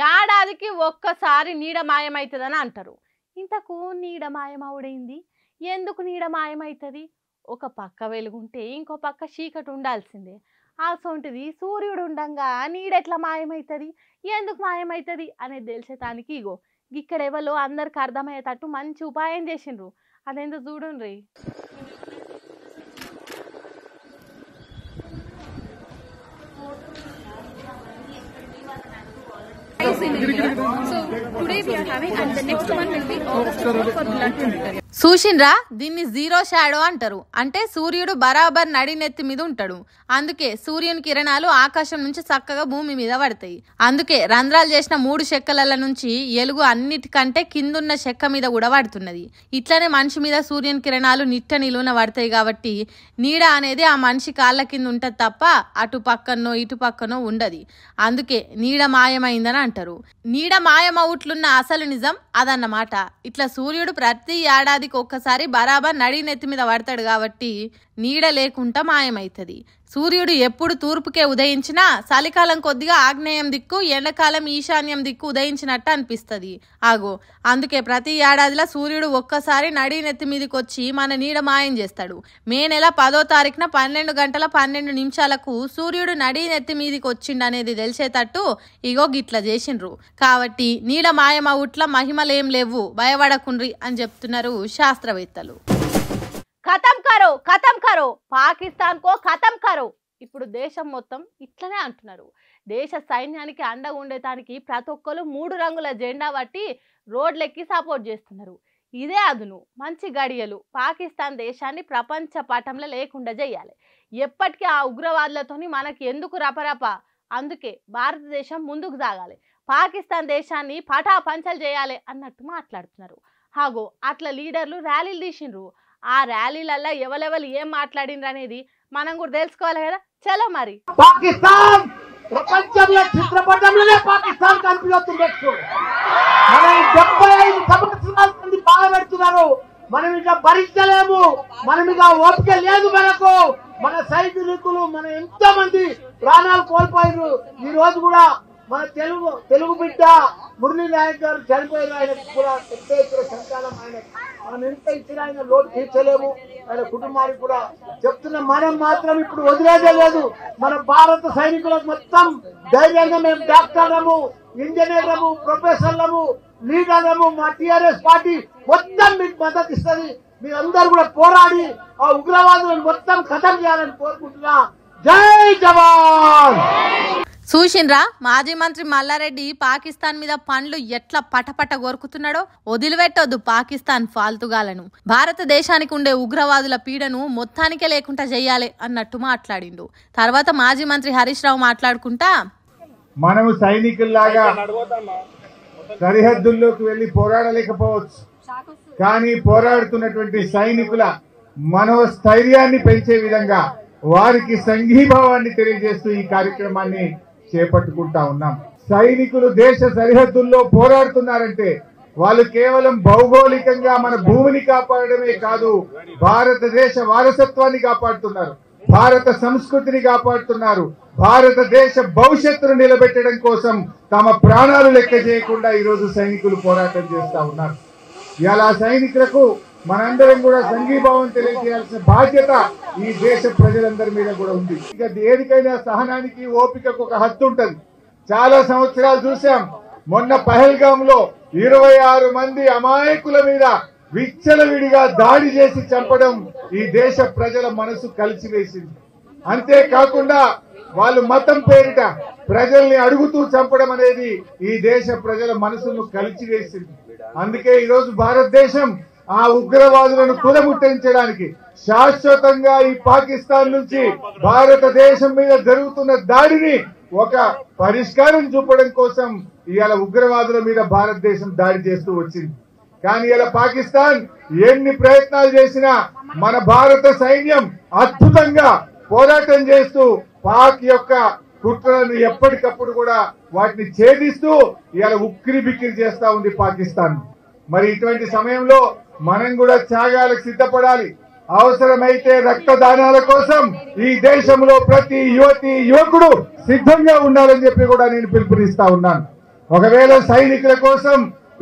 ఏడాదికి ఒక్కసారి నీడ మాయమైతుందని అంటారు. ఇంతకు నీడ మాయమవుడైంది ఎందుకు? నీడ మాయమైతుంది. ఒక పక్క వెలుగుంటే ఇంకో పక్క చీకటి ఉండాల్సిందే. అసొంటిది సూర్యుడు ఉండంగా నీడెట్లా మాయమైతుంది, ఎందుకు మాయమైతుంది అనేది తెలిసేటానికి ఇగో ఇక్కడ ఎవరో అందరికి అర్థమయ్యేటట్టు మంచి ఉపాయం చేసిండ్రు. అదేందో చూడండి. So today we are having, and the next one will be August for blood donor. చూసిండ్రా, దీన్ని జీరో షాడో అంటారు. అంటే సూర్యుడు బరాబర్ నడి నెత్తి మీద ఉంటాడు. అందుకే సూర్యుని కిరణాలు ఆకాశం నుంచి చక్కగా భూమి మీద పడతాయి. అందుకే రంధ్రాలు చేసిన 3 చెక్కల నుంచి ఎలుగు అన్నిటికంటే కిందున్న చెక్క మీద కూడా పడుతున్నది. ఇట్లనే మనిషి మీద సూర్యుని కిరణాలు నిట్ట నిలువున పడతాయి కాబట్టి నీడ అనేది ఆ మనిషి కాళ్ళ కింద ఉంటది తప్ప అటు పక్కనో ఇటు పక్కనో ఉండదు. అందుకే నీడ మాయమైందని అంటారు. నీడ మాయమవుట్లున్న అసలు నిజం అదన్నమాట. ఇట్లా సూర్యుడు ప్రతి ఏడాదికి ఒక్కసారి బరాబర్ నడి నెత్తి మీద పడతాడు కాబట్టి నీడ లేకుండా మాయమైతుంది. సూర్యుడు ఎప్పుడు తూర్పుకే ఉదయించినా చలికాలం కొద్దిగా ఆగ్నేయం దిక్కు, ఎండాకాలం ఈశాన్యం దిక్కు ఉదయించినట్టు అనిపిస్తుంది. ఆగో అందుకే ప్రతి ఏడాదిలో సూర్యుడు ఒక్కసారి నడి నెత్తి మీదకి వచ్చి మన నీడ మాయం చేస్తాడు. మే నెల 10వ తారీఖున 12 గంటల 12 నిమిషాలకు సూర్యుడు నడి నెత్తి మీదకి వచ్చిండు అనేది తెలిసేటట్టు ఇగో గిట్లా చేసిండ్రు. కాబట్టి నీడ మాయమవుట్ల మహిమలేం లేవు, భయపడకుండ్రి అని చెప్తున్నారు శాస్త్రవేత్తలు. ఖతం కరో పాకిస్తాన్ కో ఖతం కరో. ఇప్పుడు దేశం మొత్తం ఇట్లనే అంటున్నారు. దేశ సైన్యానికి అండగా ఉండేటానికి ప్రతి ఒక్కరు 3 రంగుల జెండా పట్టి రోడ్లెక్కి సపోర్ట్ చేస్తున్నారు. ఇదే అదును మంచి గడియలు పాకిస్తాన్ దేశాన్ని ప్రపంచ పటంలో లేకుండా చేయాలి. ఎప్పటికీ ఆ ఉగ్రవాదులతోని మనకి ఎందుకు రపరప. అందుకే భారతదేశం ముందుకు సాగాలి, పాకిస్తాన్ దేశాన్ని పటా పంచలు చేయాలి అన్నట్టు మాట్లాడుతున్నారు. హాగో అట్లా లీడర్లు ర్యాలీలు తీసిండ్రు. ఆ ర్యాలీలల్లో ఎవరెవరు ఏం మాట్లాడిండ్రు అనేది మనం కూడా తెలుసుకోవాలి కదా. చలో మరి. పాకిస్తాన్ ప్రపంచంలో చిత్రపటంలోనే పాకిస్తాన్ కనిపిస్తుంది. మనం 75 సంవత్సరాల నుండి బాగా పెడుతున్నారు. మనం ఇక భరించలేము, మనం ఇక ఓపిక లేదు మనకు. మన సైనికులు మన ఎంతో మంది ప్రాణాలు కోల్పోయారు. ఈ రోజు కూడా మన తెలుగు బిడ్డ మురళీ నాయక్ గారు చనిపోయిన ఆయనకు కూడా పెద్ద ఎత్తున సంతానం. ఆయన మనం ఎంత ఇచ్చిన ఆయన లోటు తీర్చలేము. ఆయన కుటుంబానికి కూడా చెప్తున్న మనం మాత్రం ఇప్పుడు వదిలేదే లేదు. మన భారత సైనికులకు మొత్తం ధైర్యంగా మేము డాక్టర్లము, ఇంజనీర్లము, ప్రొఫెసర్లము, లీడర్లము, మా టిఆర్ఎస్ పార్టీ మొత్తం మీకు మద్దతు ఇస్తుంది. మీరందరూ కూడా పోరాడి ఆ ఉగ్రవాదులను మొత్తం ఖతం చేయాలని కోరుకుంటున్నా. జై జవాన్. చూసిండ్రా, మాజీ మంత్రి మల్లారెడ్డి పాకిస్తాన్ మీద పండ్లు ఎట్లా పటపట గొరుకుతున్నాడో. వదిలిపెట్టొద్దు పాకిస్తాన్ ఫాల్తుగాలను. భారతదేశానికి ఉండే ఉగ్రవాదుల పీడను మొత్తానికే లేకుండా చెయ్యాలి అన్నట్టు మాట్లాడిండు. తర్వాత మాజీ మంత్రి హరీష్ రావు మాట్లాడుకుంటా, మనము సైనికుల్లాగా సరిహద్దుల్లోకి వెళ్లి పోరాడలేకపోవచ్చు, కానీ పోరాడుతున్నటువంటి సైనికుల మనోస్థైర్యాన్ని పెంచే విధంగా వారికి సంఘీభావాన్ని తెలియజేస్తూ ఈ కార్యక్రమాన్ని చేపట్టుకుంటా ఉన్నాం. సైనికులు దేశ సరిహద్దుల్లో పోరాడుతున్నారంటే వాళ్ళు కేవలం భౌగోళికంగా మన భూమిని కాపాడమే కాదు, భారతదేశ వారసత్వాన్ని కాపాడుతున్నారు, భారత సంస్కృతిని కాపాడుతున్నారు, భారతదేశ భవిష్యత్తును నిలబెట్టడం కోసం తమ ప్రాణాలు లెక్క చేయకుండా ఈరోజు సైనికులు పోరాటం చేస్తా ఉన్నారు. ఇలా సైనికులకు మనందరం కూడా సంఘీభావం తెలియజేయాల్సిన బాధ్యత ఈ దేశ ప్రజలందరి మీద కూడా ఉంది. ఇక దేనికైనా సహనానికి ఓపికకు ఒక హద్దు ఉంటది. చాలా సంవత్సరాలు చూసాం. మొన్న పహల్గామ్ లో 26 మంది అమాయకుల మీద విచ్చలవిడిగా దాడి చేసి చంపడం ఈ దేశ ప్రజల మనసు కలిసివేసింది. అంతేకాకుండా వాళ్ళు మతం పేరిట ప్రజల్ని అడుగుతూ చంపడం అనేది ఈ దేశ ప్రజల మనసును కలిసివేసింది. అందుకే ఈరోజు భారతదేశం ఆ ఉగ్రవాదులను కుదముట్టించడానికి శాశ్వతంగా ఈ పాకిస్తాన్ నుంచి భారతదేశం మీద జరుగుతున్న దాడిని ఒక పరిష్కారం చూపడం కోసం ఇవాళ ఉగ్రవాదుల మీద భారతదేశం దాడి చేస్తూ వచ్చింది. కానీ ఇలా పాకిస్తాన్ ఎన్ని ప్రయత్నాలు చేసినా మన భారత సైన్యం అద్భుతంగా పోరాటం చేస్తూ పాక్ యొక్క కుట్రలను ఎప్పటికప్పుడు కూడా వాటిని ఛేదిస్తూ ఇవాళ ఉక్కిరి బిక్కిరి చేస్తా ఉంది పాకిస్తాన్. మరి ఇటువంటి సమయంలో మనం కూడా త్యాగాలకు సిద్ధపడాలి. అవసరమైతే రక్తదానాల కోసం ఈ దేశంలో ప్రతి యువతి యువకుడు సిద్ధంగా ఉండాలని చెప్పి కూడా నేను పిలుపునిస్తా ఉన్నాను. ఒకవేళ సైనికుల కోసం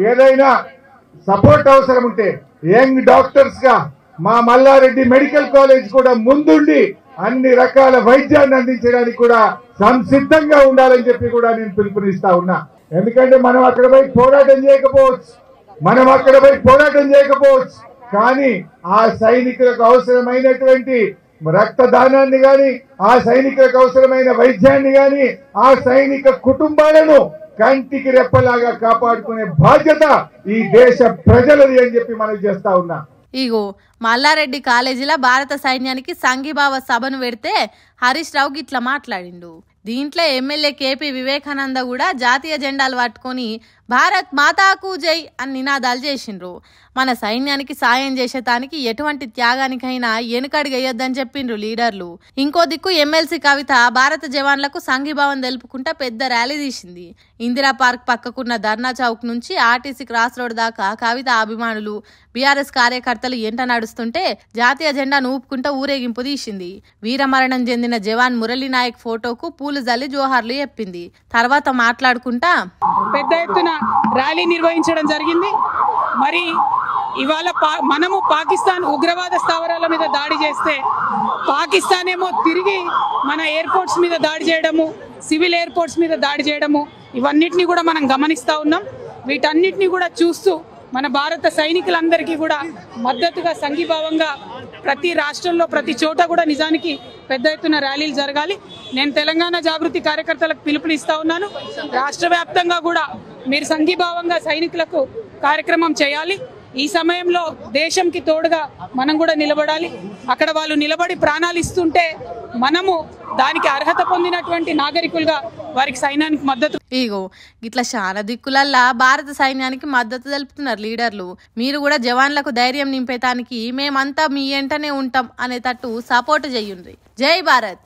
ఏదైనా సపోర్ట్ అవసరం ఉంటే యంగ్ డాక్టర్స్ గా మా మల్లారెడ్డి మెడికల్ కాలేజ్ కూడా ముందుండి అన్ని రకాల వైద్యాన్ని అందించడానికి కూడా సంసిద్ధంగా ఉండాలని చెప్పి కూడా నేను పిలుపునిస్తా ఉన్నా. ఎందుకంటే మనం అక్కడ పోయి పోరాటం చేయకపోవచ్చు, కానీ ఆ సైనికులకు అవసరమైనటువంటి రక్తదానాన్ని గాని, ఆ సైనికులకు అవసరమైన వైద్యాన్ని గాని, ఆ సైనిక కుటుంబాలను కంటికి రెప్పలాగా కాపాడుకునే బాధ్యత ఈ దేశ ప్రజలది అని చెప్పి మనం చేస్తా ఉన్నా. ఇగో మల్లారెడ్డి కాలేజీలో భారత సైన్యానికి సంఘీభావ సభను పెడితే హరీష్ రావు గిట్లా మాట్లాడిండు. దీంట్లో ఎమ్మెల్యే కేపీ వివేకానంద కూడా జాతీయ జెండాలు పట్టుకొని భారత్ మాతాకు జై అని నినాదాలు చేసిండ్రు. మన సైన్యానికి సాయం చేసేటానికి ఎటువంటి త్యాగానికైనా వెనుకడుగేయొద్దని చెప్పిండ్రు లీడర్లు. ఇంకో దిక్కు ఎమ్మెల్సీ కవిత భారత జవాన్లకు సంఘీభావం తెలుపుకుంటా పెద్ద ర్యాలీ తీసింది. ఇందిరా పార్క్ పక్కకున్న ధర్నా చౌక్ నుంచి ఆర్టీసీ క్రాస్ రోడ్ దాకా కవిత అభిమానులు, బీఆర్ఎస్ కార్యకర్తలు ఎంట నడుస్తుంటే జాతీయ జెండాను ఊపుకుంటా ఊరేగింపు తీసింది. వీరమరణం చెందిన జవాన్ మురళీ నాయక్ ఫోటోకు పూలు జల్లి జోహార్లు చెప్పింది. తర్వాత మాట్లాడుకుంటా పెద్ద ఎత్తున ర్యాలీ నిర్వహించడం జరిగింది. మరి ఇవాళ మనము పాకిస్తాన్ ఉగ్రవాద స్థావరాల మీద దాడి చేస్తే పాకిస్తాన్ ఏమో తిరిగి మన ఎయిర్పోర్ట్స్ మీద దాడి చేయడము, సివిల్ ఎయిర్పోర్ట్స్ మీద దాడి చేయడము, ఇవన్నిటిని కూడా మనం గమనిస్తూ ఉన్నాం. వీటన్నిటిని కూడా చూస్తూ మన భారత సైనికులందరికీ కూడా మద్దతుగా సంఘీభావంగా ప్రతి రాష్ట్రంలో ప్రతి చోట కూడా నిజానికి పెద్ద ఎత్తున ర్యాలీలు జరగాలి. నేను తెలంగాణ జాగృతి కార్యకర్తలకు పిలుపునిస్తా ఉన్నాను. రాష్ట్ర వ్యాప్తంగా కూడా మీరు సంఘీభావంగా సైనికులకు కార్యక్రమం చేయాలి. ఈ సమయంలో దేశంకి తోడుగా మనం కూడా నిలబడాలి. అక్కడ వాళ్ళు నిలబడి ప్రాణాలు ఇస్తుంటే మనము దానికి అర్హత పొందినటువంటి నాగరికులుగా వారికి సైన్యానికి మద్దతు. ఇగో ఇట్లా చాలా దిక్కులల్లా భారత సైన్యానికి మద్దతు తెలుపుతున్నారు లీడర్లు. మీరు కూడా జవాన్లకు ధైర్యం నింపేతానికి మేమంతా మీ వెంటనే ఉంటాం అనేటట్టు సపోర్ట్ చేయండి. జై భారత్.